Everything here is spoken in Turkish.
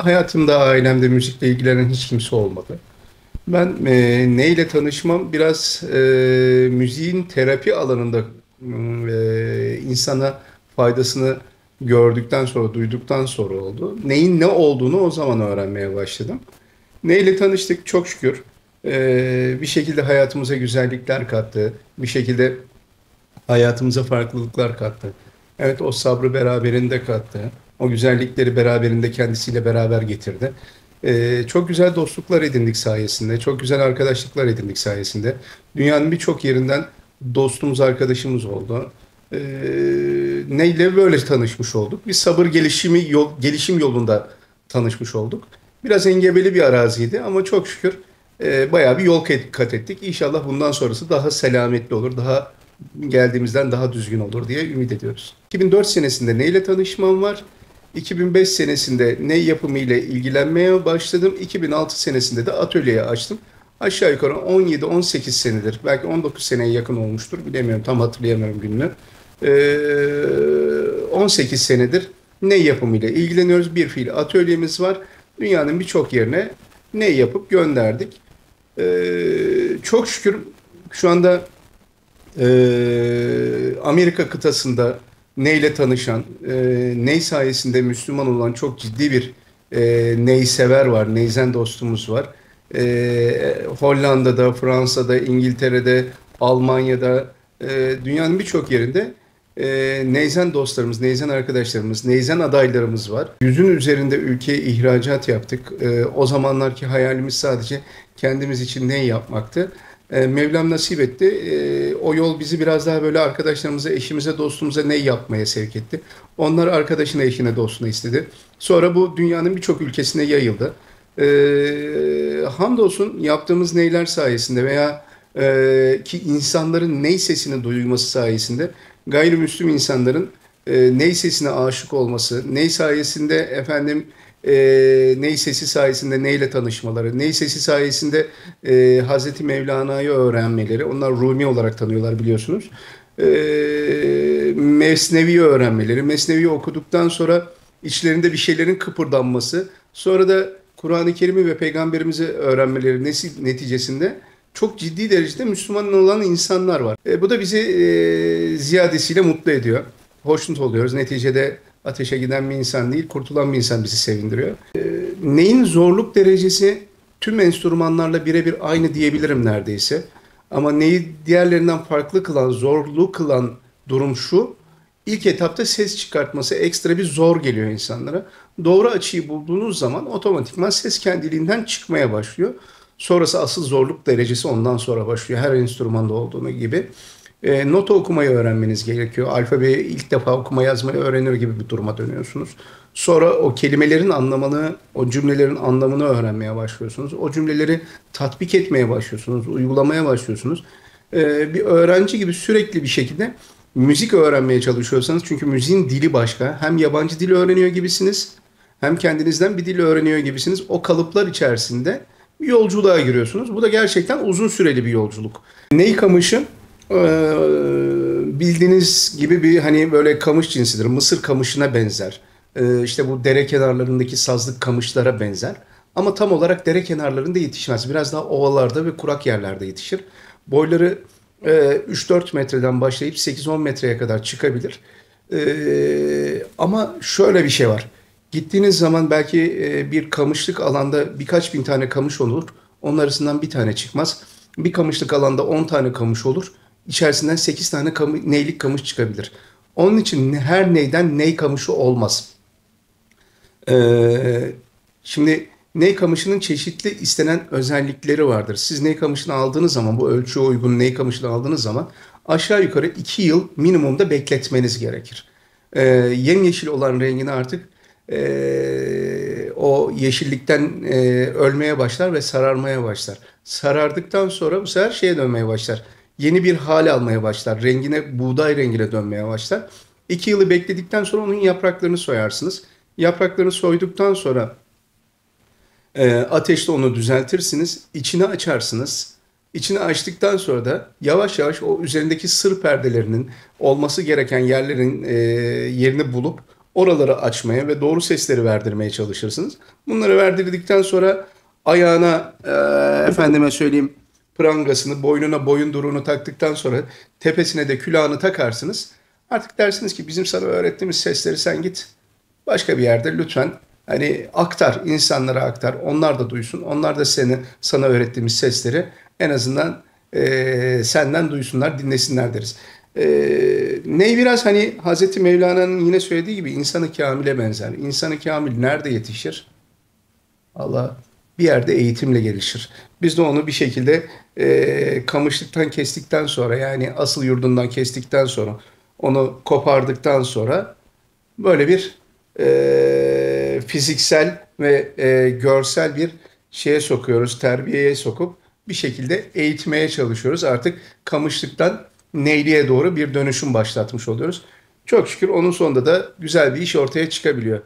Hayatımda, ailemde müzikle ilgilenen hiç kimse olmadı. Ben neyle tanışmam biraz müziğin terapi alanında insana faydasını gördükten sonra, duyduktan sonra oldu. Neyin ne olduğunu o zaman öğrenmeye başladım. Neyle tanıştık? Çok şükür. Bir şekilde hayatımıza güzellikler kattı. Bir şekilde hayatımıza farklılıklar kattı. Evet, o sabrı beraberinde kattı. O güzellikleri beraberinde kendisiyle beraber getirdi. Çok güzel dostluklar edindik sayesinde. Çok güzel arkadaşlıklar edindik sayesinde. Dünyanın birçok yerinden dostumuz, arkadaşımız oldu. Ee, Neyle böyle tanışmış olduk? Bir sabır gelişim yolunda tanışmış olduk. Biraz engebeli bir araziydi ama çok şükür bayağı bir yol kat ettik. İnşallah bundan sonrası daha selametli olur, daha geldiğimizden daha düzgün olur diye ümit ediyoruz. 2004 senesinde neyle tanışmam var? 2005 senesinde ney yapımı ile ilgilenmeye başladım. 2006 senesinde de atölyeyi açtım. Aşağı yukarı 17-18 senedir, belki 19 seneye yakın olmuştur. Bilemiyorum, tam hatırlayamıyorum gününü. 18 senedir ney yapımı ile ilgileniyoruz. Bir fiil atölyemiz var. Dünyanın birçok yerine ney yapıp gönderdik. Çok şükür şu anda Amerika kıtasında neyle tanışan, ney sayesinde Müslüman olan çok ciddi bir ney sever var, neyzen dostumuz var. Hollanda'da, Fransa'da, İngiltere'de, Almanya'da, dünyanın birçok yerinde neyzen dostlarımız, neyzen arkadaşlarımız, neyzen adaylarımız var. Yüzün üzerinde ülkeye ihracat yaptık. O zamanlarki hayalimiz sadece kendimiz için ney yapmaktı. Mevlam nasip etti. O yol bizi biraz daha böyle arkadaşlarımıza, eşimize, dostumuza ney yapmaya sevk etti. Onlar arkadaşına, eşine, dostuna istedi. Sonra bu dünyanın birçok ülkesine yayıldı. Hamdolsun yaptığımız neyler sayesinde veya ki insanların ney sesini duyması sayesinde gayrimüslim insanların ney sesine aşık olması, ney sayesinde efendim e, ney sesi sayesinde neyle tanışmaları, ney sesi sayesinde Hazreti Mevlana'yı öğrenmeleri, onlar Rumi olarak tanıyorlar biliyorsunuz. E, Mesnevi öğrenmeleri, Mesnevi okuduktan sonra içlerinde bir şeylerin kıpırdanması, sonra da Kur'an-ı Kerim'i ve Peygamberimizi öğrenmeleri neticesinde çok ciddi derecede Müslüman olan insanlar var. Bu da bizi ziyadesiyle mutlu ediyor. Hoşnut oluyoruz. Neticede ateşe giden bir insan değil, kurtulan bir insan bizi sevindiriyor. Neyin zorluk derecesi tüm enstrümanlarla birebir aynı diyebilirim neredeyse. Ama neyi diğerlerinden farklı kılan, zorlu kılan durum şu. İlk etapta ses çıkartması ekstra bir zor geliyor insanlara. Doğru açıyı bulduğunuz zaman otomatikman ses kendiliğinden çıkmaya başlıyor. Sonrası asıl zorluk derecesi ondan sonra başlıyor. Her enstrümanda olduğu gibi. Nota okumayı öğrenmeniz gerekiyor. Alfabeyi ilk defa okuma yazmayı öğrenir gibi bir duruma dönüyorsunuz. Sonra o kelimelerin anlamını, o cümlelerin anlamını öğrenmeye başlıyorsunuz. O cümleleri tatbik etmeye başlıyorsunuz, uygulamaya başlıyorsunuz. Bir öğrenci gibi sürekli bir şekilde müzik öğrenmeye çalışıyorsanız, çünkü müziğin dili başka. Hem yabancı dil öğreniyor gibisiniz, hem kendinizden bir dil öğreniyor gibisiniz. O kalıplar içerisinde bir yolculuğa giriyorsunuz. Bu da gerçekten uzun süreli bir yolculuk. Ney kamışı bildiğiniz gibi bir hani böyle kamış cinsidir. Mısır kamışına benzer. İşte bu dere kenarlarındaki sazlık kamışlara benzer. Ama tam olarak dere kenarlarında yetişmez. Biraz daha ovalarda ve kurak yerlerde yetişir. Boyları 3-4 metreden başlayıp 8-10 metreye kadar çıkabilir. Ama şöyle bir şey var. Gittiğiniz zaman belki bir kamışlık alanda birkaç bin tane kamış olur. Onun arasından bir tane çıkmaz. Bir kamışlık alanda 10 tane kamış olur. İçerisinden 8 tane neylik kamış çıkabilir. Onun için her neyden ney kamışı olmaz. Ee, Şimdi ney kamışının çeşitli istenen özellikleri vardır. Siz ney kamışını aldığınız zaman, bu ölçüye uygun ney kamışını aldığınız zaman aşağı yukarı 2 yıl minimumda bekletmeniz gerekir. Yemyeşil olan rengini artık o yeşillikten ölmeye başlar ve sararmaya başlar. Sarardıktan sonra bu sefer şeye dönmeye başlar. Yeni bir hal almaya başlar. Rengine, buğday rengine dönmeye başlar. 2 yılı bekledikten sonra onun yapraklarını soyarsınız. Yapraklarını soyduktan sonra ateşte onu düzeltirsiniz. İçini açarsınız. İçini açtıktan sonra da yavaş yavaş o üzerindeki sır perdelerinin olması gereken yerlerin yerini bulup oraları açmaya ve doğru sesleri verdirmeye çalışırsınız. Bunları verdirdikten sonra ayağına efendime söyleyeyim prangasını, boynuna boyunduruğunu taktıktan sonra tepesine de külahını takarsınız. Artık dersiniz ki bizim sana öğrettiğimiz sesleri sen git başka bir yerde lütfen hani aktar, insanlara aktar. Onlar da duysun. Onlar da sana öğrettiğimiz sesleri en azından senden duysunlar, dinlesinler deriz. Ney biraz hani Hazreti Mevlana'nın yine söylediği gibi insanı kamile benzer. İnsanı kamil nerede yetişir? Allah bir yerde eğitimle gelişir. Biz de onu bir şekilde kamışlıktan kestikten sonra yani asıl yurdundan kestikten sonra onu kopardıktan sonra böyle bir fiziksel ve görsel bir şeye sokuyoruz, terbiyeye sokup bir şekilde eğitmeye çalışıyoruz. Artık kamışlıktan neyliğe doğru bir dönüşüm başlatmış oluyoruz. Çok şükür onun sonunda da güzel bir iş ortaya çıkabiliyor.